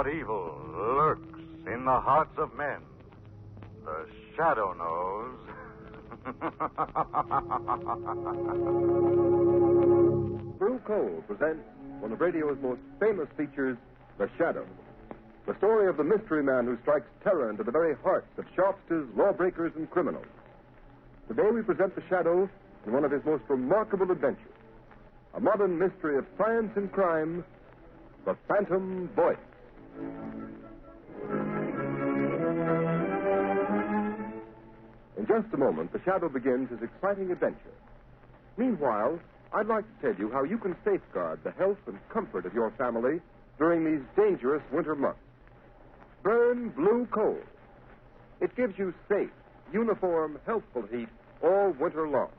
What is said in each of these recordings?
what evil lurks in the hearts of men, the Shadow knows. Blue Coal presents one of radio's most famous features, The Shadow. The story of the mystery man who strikes terror into the very hearts of shopsters, lawbreakers, and criminals. Today we present The Shadow in one of his most remarkable adventures. A modern mystery of science and crime, The Phantom Voice. In just a moment, The Shadow begins his exciting adventure. Meanwhile, I'd like to tell you how you can safeguard the health and comfort of your family during these dangerous winter months. Burn Blue Coal. It gives you safe, uniform, healthful heat all winter long.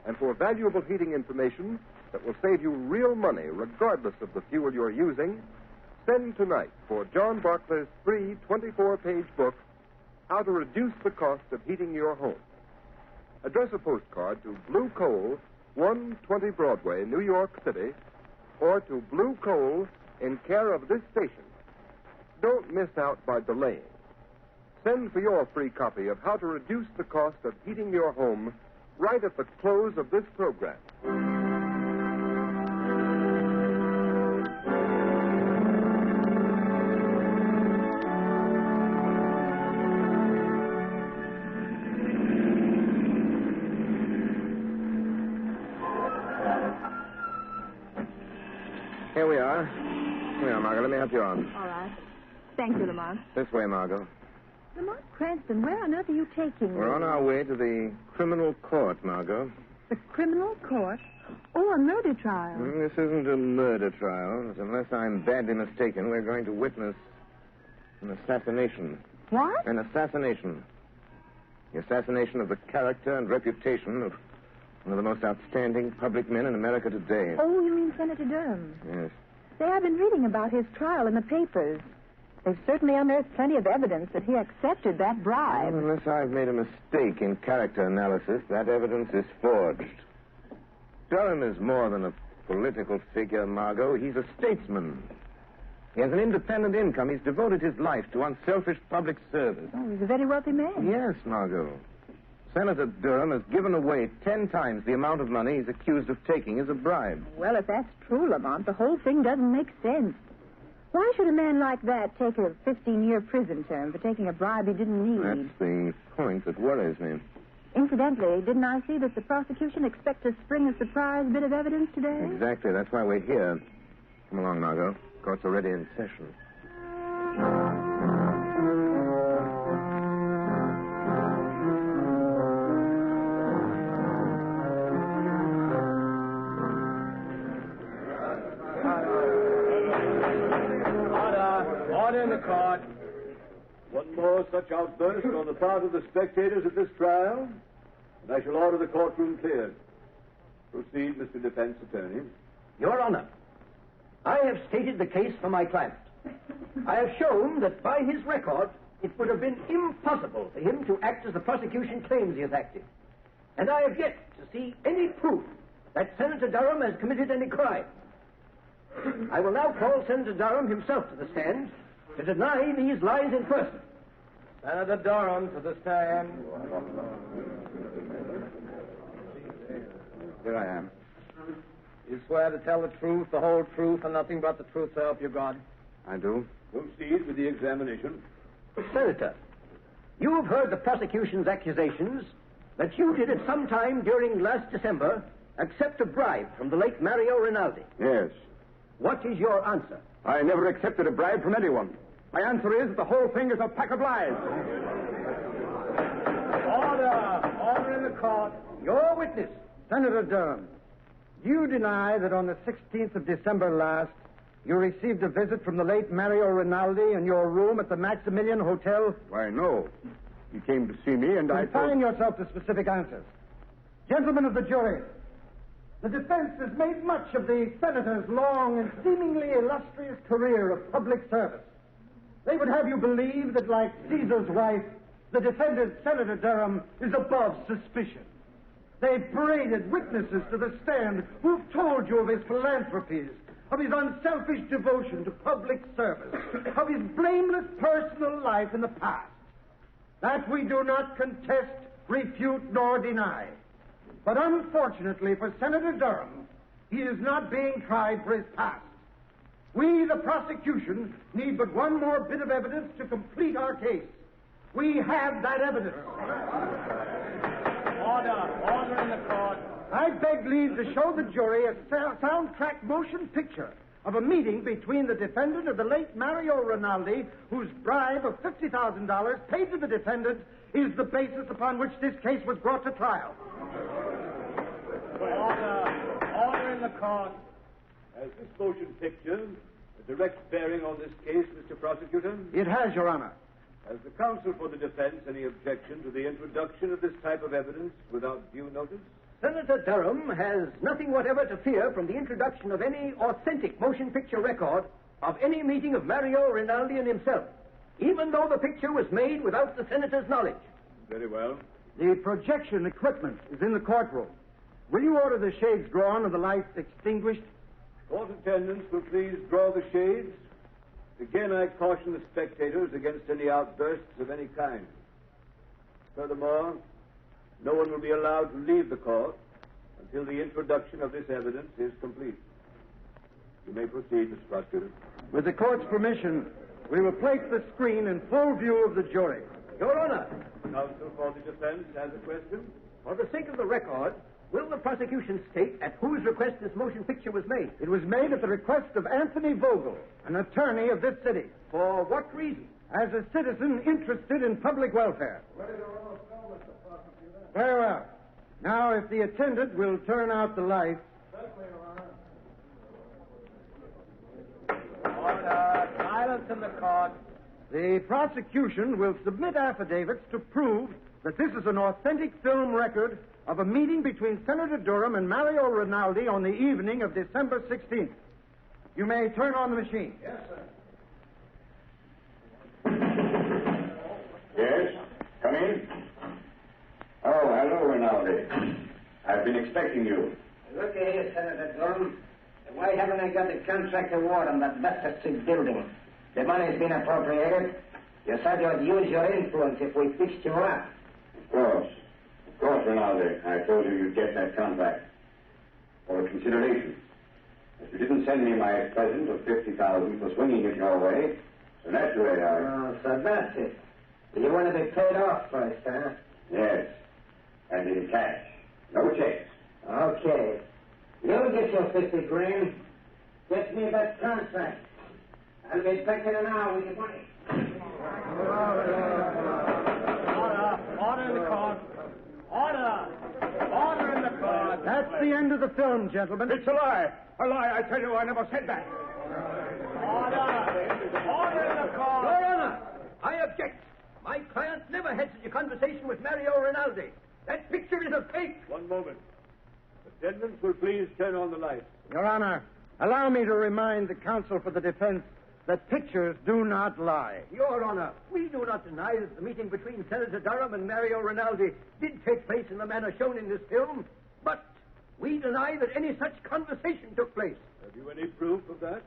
And for valuable heating information that will save you real money regardless of the fuel you're using, send tonight for John Barclay's free 24-page book, How to Reduce the Cost of Heating Your Home. Address a postcard to Blue Coal, 120 Broadway, New York City, or to Blue Coal in care of this station. Don't miss out by delaying. Send for your free copy of How to Reduce the Cost of Heating Your Home right at the close of this program. Here we are, Margot. Let me help you on. All right. Thank you, Lamont. This way, Margot. Lamont Cranston, where on earth are you taking me? We're on our way to the criminal court, Margot. The criminal court? Oh, a murder trial. This isn't a murder trial. Unless I'm badly mistaken, we're going to witness an assassination. What? An assassination. The assassination of the character and reputation of one of the most outstanding public men in America today. Oh, you mean Senator Durham? Yes. Say, I've been reading about his trial in the papers. They've certainly unearthed plenty of evidence that he accepted that bribe. Unless I've made a mistake in character analysis, that evidence is forged. Durham is more than a political figure, Margot. He's a statesman. He has an independent income. He's devoted his life to unselfish public service. Oh, he's a very wealthy man. Yes, Margot. Senator Durham has given away 10 times the amount of money he's accused of taking as a bribe. Well, if that's true, Lamont, the whole thing doesn't make sense. Why should a man like that take a 15-year prison term for taking a bribe he didn't need? That's the point that worries me. Incidentally, didn't I see that the prosecution expects to spring a surprise bit of evidence today? Exactly. That's why we're here. Come along, Margot. Court's already in session. Order in the court. One more such outburst on the part of the spectators at this trial, and I shall order the courtroom cleared. Proceed, Mr. Defense Attorney. Your Honor, I have stated the case for my client. I have shown that by his record, it would have been impossible for him to act as the prosecution claims he has acted. And I have yet to see any proof that Senator Durham has committed any crime. I will now call Senator Durham himself to the stand to deny these lies in person. Senator Durham to the stand. Here I am. You swear to tell the truth, the whole truth, and nothing but the truth, so help you God? I do. Proceed with the examination. Senator, you have heard the prosecution's accusations that you did at some time during last December accept a bribe from the late Mario Rinaldi. Yes. What is your answer? I never accepted a bribe from anyone. My answer is the whole thing is a pack of lies. Order! Order in the court. Your witness. Senator Durham, you deny that on the 16th of December last, you received a visit from the late Mario Rinaldi in your room at the Maximilian Hotel? Why, no. He came to see me, and I told... Confine yourself to specific answers. Gentlemen of the jury, the defense has made much of the senator's long and seemingly illustrious career of public service. They would have you believe that, like Caesar's wife, the defendant, Senator Durham, is above suspicion. They paraded witnesses to the stand who've told you of his philanthropies, of his unselfish devotion to public service, of his blameless personal life in the past. That we do not contest, refute, nor deny. But unfortunately for Senator Durham, he is not being tried for his past. We, the prosecution, need but one more bit of evidence to complete our case. We have that evidence. Order in the court. I beg leave to show the jury a soundtrack motion picture of a meeting between the defendant and the late Mario Rinaldi, whose bribe of $50,000 paid to the defendant is the basis upon which this case was brought to trial. Order in the court. Has this motion picture a direct bearing on this case, Mr. Prosecutor? It has, Your Honor. Has the counsel for the defense any objection to the introduction of this type of evidence without due notice? Senator Durham has nothing whatever to fear from the introduction of any authentic motion picture record of any meeting of Mario Rinaldi and himself, even though the picture was made without the senator's knowledge. Very well. The projection equipment is in the courtroom. Will you order the shades drawn and the lights extinguished? Court attendants will please draw the shades. Again, I caution the spectators against any outbursts of any kind. Furthermore, no one will be allowed to leave the court until the introduction of this evidence is complete. You may proceed, Mr. Prosecutor. With the court's permission, we will place the screen in full view of the jury. Your Honor, Counsel for the defense has a question. for the sake of the record, will the prosecution state at whose request this motion picture was made? It was made at the request of Anthony Vogel, an attorney of this city. For what reason? As a citizen interested in public welfare. Very well. Now, if the attendant will turn out the lights. Order. Silence in the court. The prosecution will submit affidavits to prove that this is an authentic film record of a meeting between Senator Durham and Mario Rinaldi on the evening of December 16th. You may turn on the machine. Yes, sir. Yes? Come in. Oh, hello, Rinaldi. I've been expecting you. Look here, Senator Durham. Why haven't I got the contract award on that Leicester Street building? The money's been appropriated. You said you'd use your influence if we fixed you up. Of course, Rinaldi. I told you you'd get that contract. For a consideration. If you didn't send me my present of $50,000 for swinging it your way, so naturally I... Oh, so that's it. You want to be paid off first, huh? Yes. And in cash. No checks. Okay. You'll get your 50 grand. Get me that contract. I'll be back in an hour with the money. Order in the court. Order in the court. That's the end of the film, gentlemen. It's a lie. A lie. I tell you, I never said that. Order in the court. Your Honor, I object. My client never had such a conversation with Mario Rinaldi. That picture is a fake. One moment. Attendants will please turn on the lights. Your Honor, allow me to remind the counsel for the defense that pictures do not lie. Your Honor, we do not deny that the meeting between Senator Durham and Mario Rinaldi did take place in the manner shown in this film, but we deny that any such conversation took place. Have you any proof of that?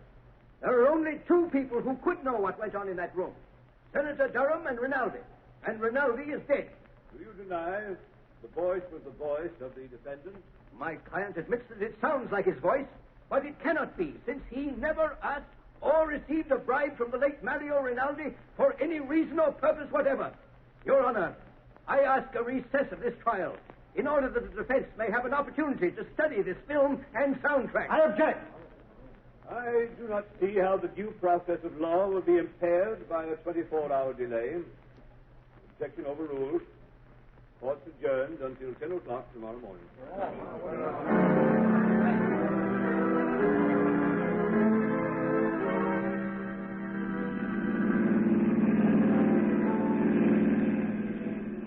There are only two people who could know what went on in that room. Senator Durham and Rinaldi. And Rinaldi is dead. Do you deny the voice was the voice of the defendant? My client admits that it sounds like his voice, but it cannot be, since he never asked or received a bribe from the late Mario Rinaldi for any reason or purpose whatever. Your Honor, I ask a recess of this trial in order that the defense may have an opportunity to study this film and soundtrack. I object. I do not see how the due process of law will be impaired by a 24-hour delay. Objection overruled. Court's adjourned until 10 o'clock tomorrow morning.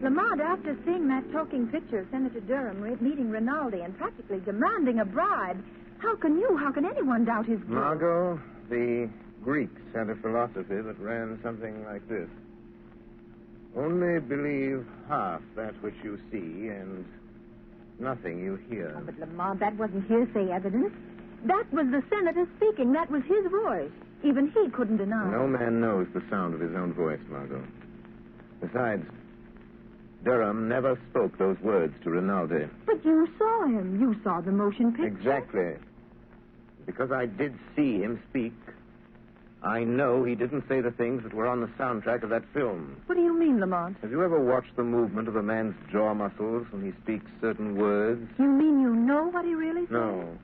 Lamont, after seeing that talking picture of Senator Durham meeting Rinaldi and practically demanding a bribe, how can anyone doubt his guilt? Margot, the Greeks had a philosophy that ran something like this. Only believe half that which you see and nothing you hear. Oh, but Lamont, that wasn't hearsay evidence. That was the senator speaking. That was his voice. Even he couldn't deny it. No man knows the sound of his own voice, Margot. Besides, Durham never spoke those words to Rinaldi. But you saw him. You saw the motion picture. Exactly. Because I did see him speak, I know he didn't say the things that were on the soundtrack of that film. What do you mean, Lamont? Have you ever watched the movement of a man's jaw muscles when he speaks certain words? You mean you know what he really said? No.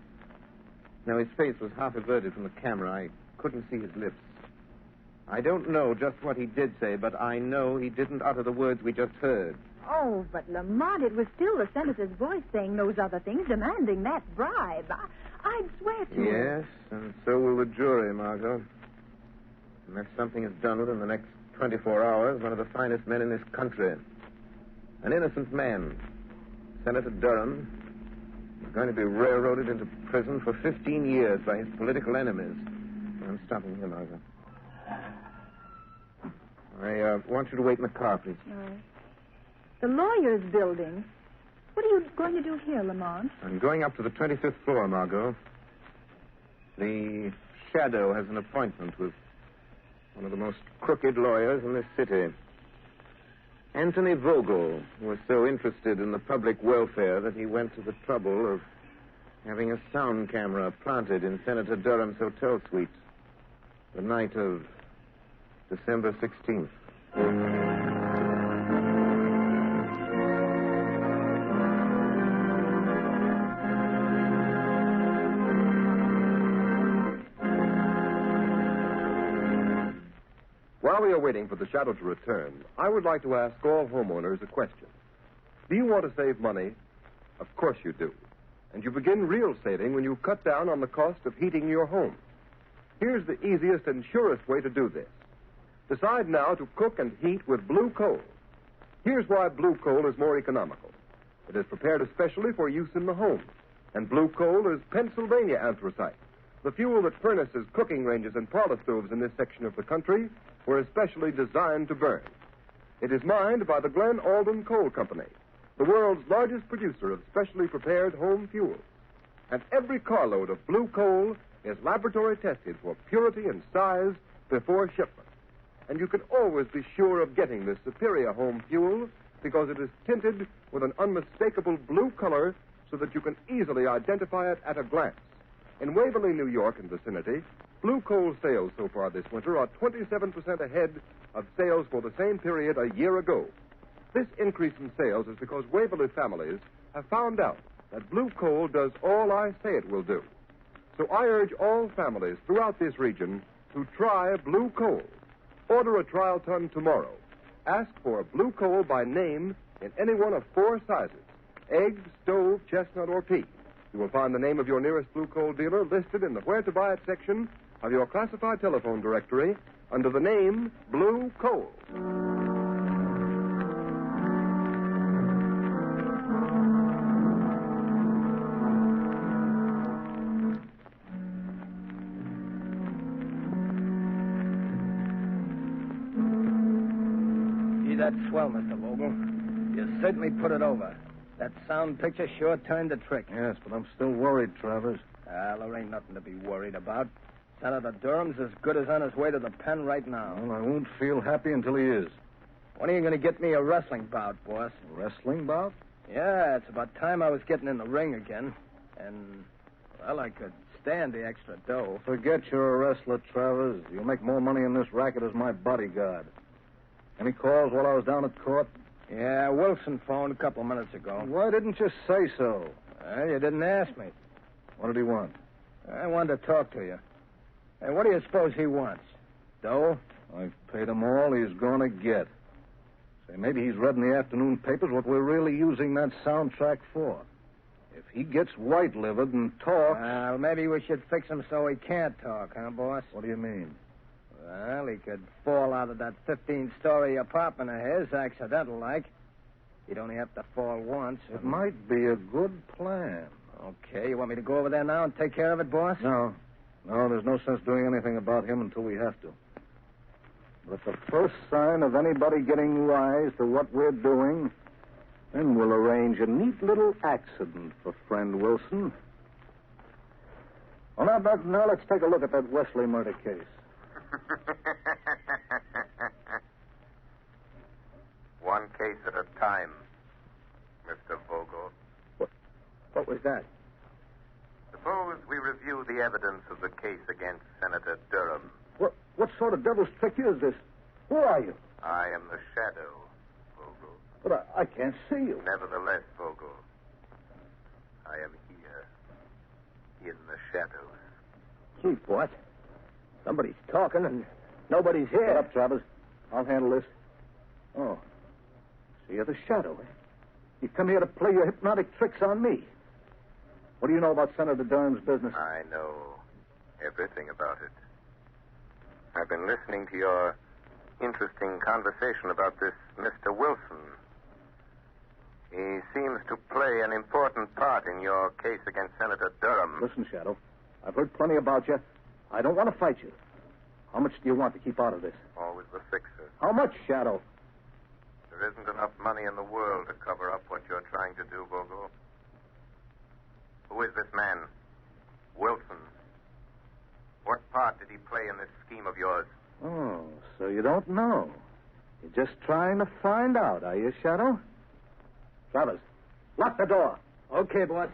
No, his face was half averted from the camera. I couldn't see his lips. I don't know just what he did say, but I know he didn't utter the words we just heard. Oh, but Lamont, it was still the senator's voice saying those other things, demanding that bribe. I'd swear to it. Yes, and so will the jury, Margot. Unless something is done within the next 24 hours, one of the finest men in this country, an innocent man, Senator Durham, is going to be railroaded into prison for 15 years by his political enemies. I'm stopping here, Margot. I want you to wait in the car, please. All right. The lawyer's building. What are you going to do here, Lamont? I'm going up to the 25th floor, Margot. The Shadow has an appointment with one of the most crooked lawyers in this city. Anthony Vogel, who was so interested in the public welfare that he went to the trouble of having a sound camera planted in Senator Durham's hotel suite the night of December 16th. While we are waiting for the Shadow to return, I would like to ask all homeowners a question. Do you want to save money? Of course you do. And you begin real saving when you cut down on the cost of heating your home. Here's the easiest and surest way to do this. Decide now to cook and heat with blue coal. Here's why blue coal is more economical. It is prepared especially for use in the home. And blue coal is Pennsylvania anthracite, the fuel that furnaces, cooking ranges, and parlor stoves in this section of the country were especially designed to burn. It is mined by the Glen Alden Coal Company, the world's largest producer of specially prepared home fuels. And every carload of blue coal is laboratory tested for purity and size before shipment. And you can always be sure of getting this superior home fuel because it is tinted with an unmistakable blue color so that you can easily identify it at a glance. In Waverly, New York and vicinity, blue coal sales so far this winter are 27% ahead of sales for the same period a year ago. This increase in sales is because Waverly families have found out that blue coal does all I say it will do. So I urge all families throughout this region to try blue coal. Order a trial ton tomorrow. Ask for blue coal by name in any one of 4 sizes: egg, stove, chestnut, or pea. You will find the name of your nearest blue coal dealer listed in the Where to Buy It section of your classified telephone directory under the name Blue Coal. Gee, that's swell, Mr. Vogel. You certainly put it over. That sound picture sure turned the trick. Yes, but I'm still worried, Travers. Well, there ain't nothing to be worried about. Senator Durham's as good as on his way to the pen right now. Well, I won't feel happy until he is. When are you going to get me a wrestling bout, boss? A wrestling bout? Yeah, it's about time I was getting in the ring again. And, well, I could stand the extra dough. Forget you're a wrestler, Travers. You'll make more money in this racket as my bodyguard. Any calls while I was down at court? Yeah, Wilson phoned a couple of minutes ago. Why didn't you say so? Well, you didn't ask me. What did he want? I wanted to talk to you. Hey, what do you suppose he wants? Dough? I've paid him all he's going to get. Say, maybe he's read in the afternoon papers what we're really using that soundtrack for. If he gets white-livered and talks... Well, maybe we should fix him so he can't talk, huh, boss? What do you mean? Well, he could fall out of that 15-story apartment of his, accidental-like. He'd only have to fall once. It might be a good plan. Okay, you want me to go over there now and take care of it, boss? No, there's no sense doing anything about him until we have to. But at the first sign of anybody getting wise to what we're doing, then we'll arrange a neat little accident for friend Wilson. Well, now let's take a look at that Wesley murder case. One case at a time, Mr. Vogel. What was that? Suppose we review the evidence of the case against Senator Durham. What sort of devil's trick is this? Who are you? I am the shadow, Vogel. But I can't see you. Nevertheless, Vogel, I am here, in the shadows. Gee, what? Somebody's talking and nobody's here. Shut up, Travers. I'll handle this. Oh. So you're the shadow, eh? You come here to play your hypnotic tricks on me. What do you know about Senator Durham's business? I know everything about it. I've been listening to your interesting conversation about this Mr. Wilson. He seems to play an important part in your case against Senator Durham. Listen, Shadow, I've heard plenty about you. I don't want to fight you. How much do you want to keep out of this? Always the fixer. How much, Shadow? There isn't enough money in the world to cover up what you're trying to do, Vogel. Who is this man? Wilson. What part did he play in this scheme of yours? Oh, so you don't know. You're just trying to find out, are you, Shadow? Travers, lock the door. Okay, boss.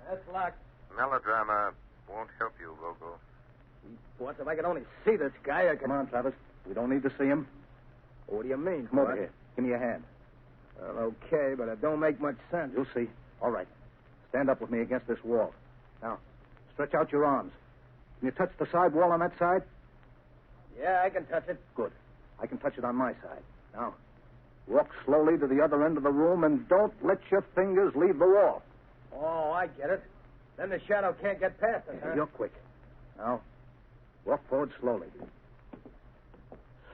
That's locked. Melodrama won't help you, Vogel. Boss, if I could only see this guy, I could... Come on, Travers. We don't need to see him. What do you mean? Come over here. Give me your hand. Well, okay, but it don't make much sense. You'll see. All right. Stand up with me against this wall. Now, stretch out your arms. Can you touch the side wall on that side? Yeah, I can touch it. Good. I can touch it on my side. Now, walk slowly to the other end of the room and don't let your fingers leave the wall. Oh, I get it. Then the shadow can't get past it, huh? You're quick. Now, walk forward slowly.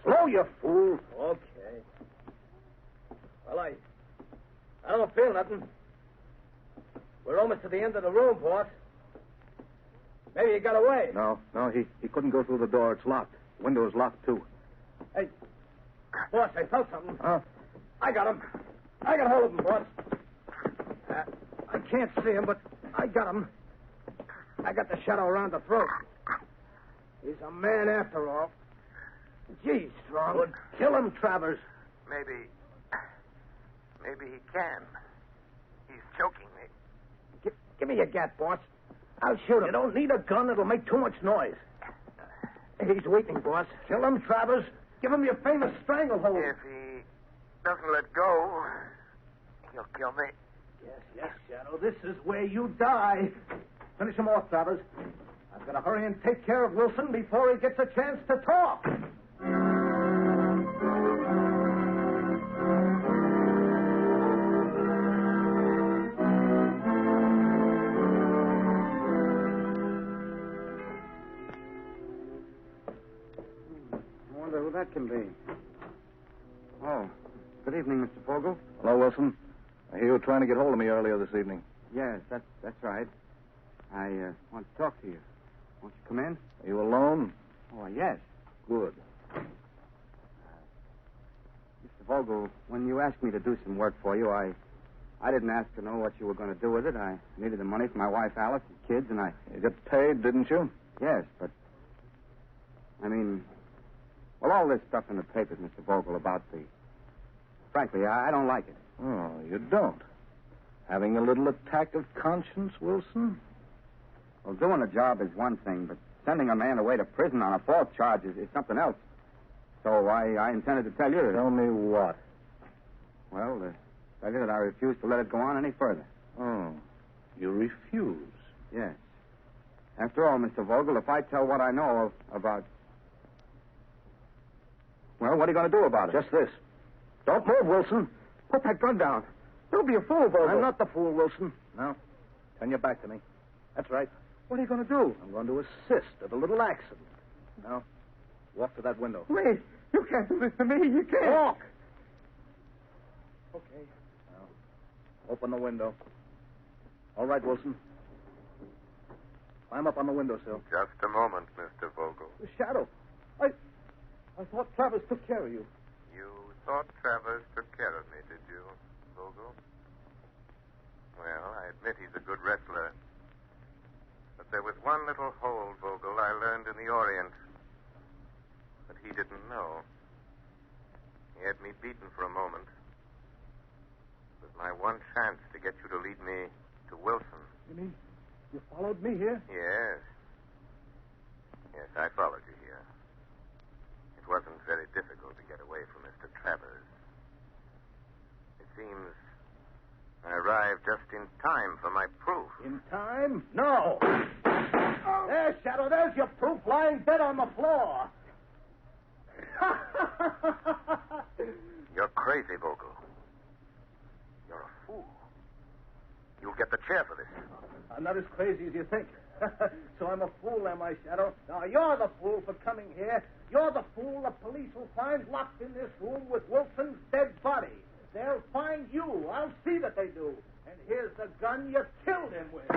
Slow, you fool. Okay. Well, I don't feel nothing. We're almost to the end of the room, boss. Maybe he got away. No, he couldn't go through the door. It's locked. The window is locked, too. Hey, boss, I felt something. Huh? I got him. I got hold of him, boss. I can't see him, but I got him. I got the shadow around the throat. He's a man after all. Gee, Strong. Good. Kill him, Travers. Maybe he can. He's choking me. Give me your gat, boss. I'll shoot him. You don't need a gun. It'll make too much noise. He's weakening, boss. Kill him, Travers. Give him your famous stranglehold. If he doesn't let go, he'll kill me. Yes, Shadow. This is where you die. Finish him off, Travers. I've got to hurry and take care of Wilson before he gets a chance to talk. I wonder who that can be. Oh, good evening, Mr. Vogel. Hello, Wilson. I hear you were trying to get hold of me earlier this evening. Yes, that's right. I want to talk to you. Won't you come in? Are you alone? Oh, yes. Good. Mr. Vogel, when you asked me to do some work for you, I didn't ask to know what you were going to do with it. I needed the money for my wife, Alice, and kids, and You got paid, didn't you? Yes, but... Well, all this stuff in the papers, Mr. Vogel, about the... Frankly, I don't like it. Oh, you don't? Having a little attack of conscience, Wilson? Well, doing a job is one thing, but sending a man away to prison on a false charge is something else. So I intended to tell you that... Tell me what? Well, tell you that I refuse to let it go on any further. Oh, you refuse? Yes. After all, Mr. Vogel, if I tell what I know about... Well, what are you going to do about it? Just this. Don't move, Wilson. Put that gun down. Don't be a fool, Vogel. I'm not the fool, Wilson. Now, turn your back to me. That's right. What are you going to do? I'm going to assist at a little accident. Now, walk to that window. Wait. You can't do this to me. You can't. Walk. Okay. Now, open the window. All right, Wilson. Climb up on the windowsill. Just a moment, Mr. Vogel. The shadow. I thought Travers took care of you. You thought Travers took care of me, did you, Vogel? Well, I admit he's a good wrestler. But there was one little hold, Vogel, I learned in the Orient. But he didn't know. He had me beaten for a moment. It was my one chance to get you to lead me to Wilson. You mean you followed me here? Yes. Yes, I followed you here. It wasn't very difficult to get away from Mr. Travers. It seems I arrived just in time for my proof. In time? No. There, Shadow, there's your proof lying dead on the floor. You're crazy, Vogel. You're a fool. You'll get the chair for this. I'm not as crazy as you think. So I'm a fool, am I, Shadow? Now, you're the fool for coming here. You're the fool the police will find locked in this room with Wilson's dead body. They'll find you. I'll see that they do. And here's the gun you killed him with.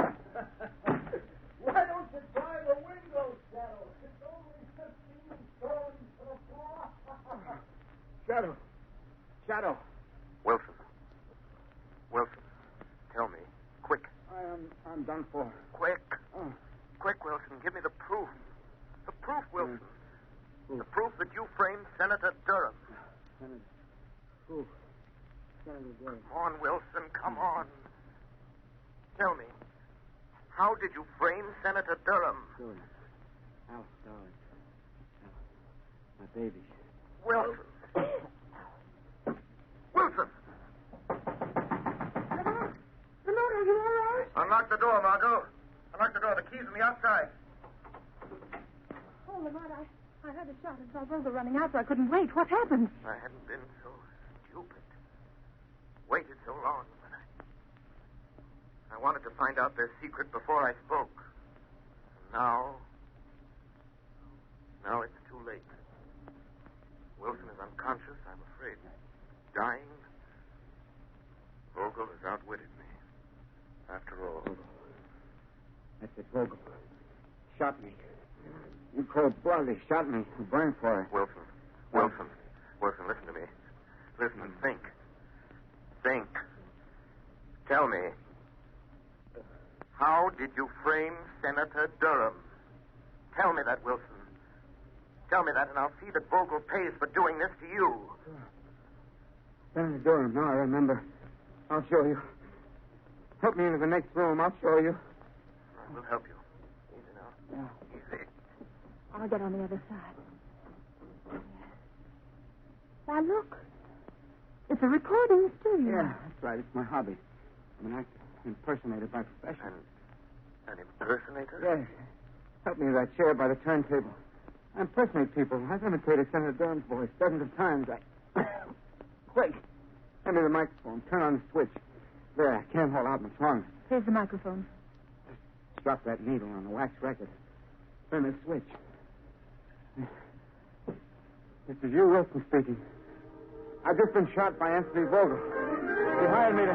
Why don't you try the window, Shadow? It's only 15 stories to the floor. Shadow. Shadow. Wilson. Wilson, tell me. Quick. I'm done for. Quick. Oh. Quick, Wilson. Give me the proof. The proof, Wilson. Proof. The proof that you framed Senator Durham. Proof. Senator Durham. Come on, Wilson. Come on. Tell me. How did you frame Senator Durham? Sure. Alice, darling. My baby. Wilson. Wilson! Lamont, are you all right? Unlock the door, Margot. Unlock the door. The key's on the outside. Oh, Lamont, I heard a shot and saw Vogel running out, so I couldn't wait. What happened? I hadn't been so stupid. Waited so long. But I wanted to find out their secret before I spoke. And now it's too late. Wilson is unconscious, I'm afraid. Dying. Vogel has outwitted me. After all. That's it, Vogel. Shot me. You cold blooded. He shot me. I'm burning for it. Wilson, listen to me. Listen and think. Think. Tell me. How did you frame Senator Durham? Tell me that, Wilson. Tell me that, and I'll see that Vogel pays for doing this to you. Senator Durham, now I remember. I'll show you. Help me into the next room. I'll show you. I will help you. Easy now. Yeah. Easy. I'll get on the other side. Why, look. It's a recording studio. Yeah, that's right. It's my hobby. I'm an actor. Impersonator by profession. An impersonator? Yes. Help me to that chair by the turntable. I impersonate people. I've imitated Senator Durham's voice dozens of times. Quick. Hand me the microphone. Turn on the switch. There, I can't hold out much longer. Here's the microphone. Just drop that needle on the wax record. Turn the switch. This is you, Wilson, speaking. I've just been shot by Anthony Vogel. He hired me to...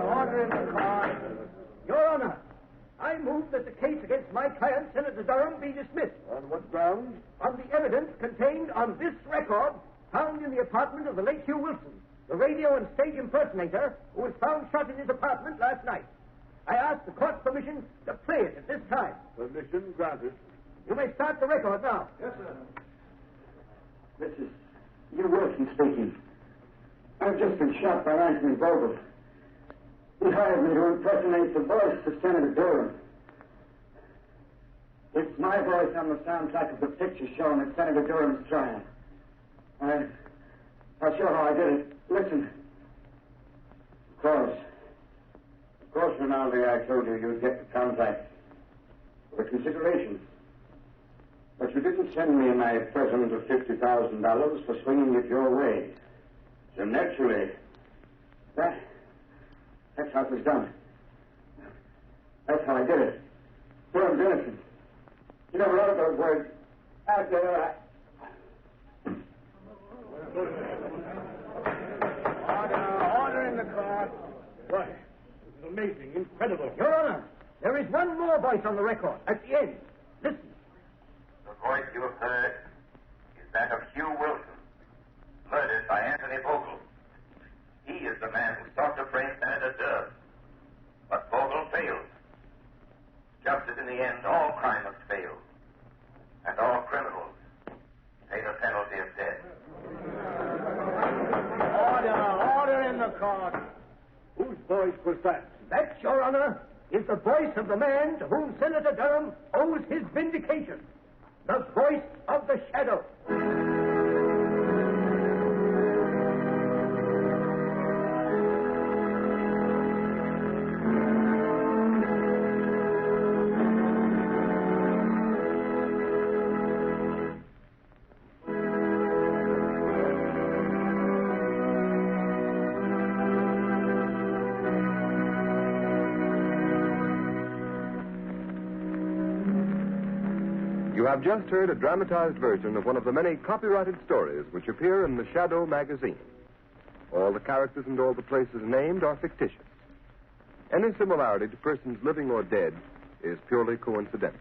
Order in the court. Your Honor, I move that the case against my client, Senator Durham, be dismissed. On what grounds? On the evidence contained on this record found in the apartment of the late Hugh Wilson, the radio and stage impersonator who was found shot in his apartment last night. I ask the court's permission to play it at this time. Permission granted. You may start the record now. Yes, sir. This is Hugh Wilson speaking. I've just been shot by Anthony Vogel. He hired me to impersonate the voice of Senator Durham. It's my voice on the soundtrack of the picture shown at Senator Durham's trial. I'll show how I did it. Listen. Of course, Rinaldi, I told you you'd get the contract for consideration. But you didn't send me my present of $50,000 for swinging it your way. So naturally, that's how it was done. That's how I did it. Durham's innocent. You never wrote those words. Order in the court. Why, this is amazing, incredible. Your Honor, there is one more voice on the record at the end. Listen. The voice you have heard is that of Hugh Wilson. the end, all crime must fail. And all criminals pay the penalty of death. Order in the court. Whose voice was that? That, Your Honor, is the voice of the man to whom Senator Durham owes his vindication. The voice of the shadow. You have just heard a dramatized version of one of the many copyrighted stories which appear in the Shadow magazine. All the characters and all the places named are fictitious. Any similarity to persons living or dead is purely coincidental.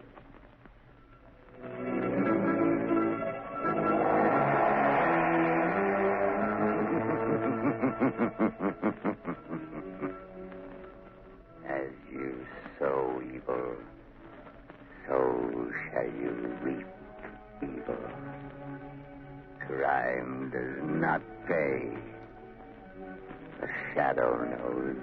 As you sow evil, so shall you reap evil. Crime does not pay. The shadow knows.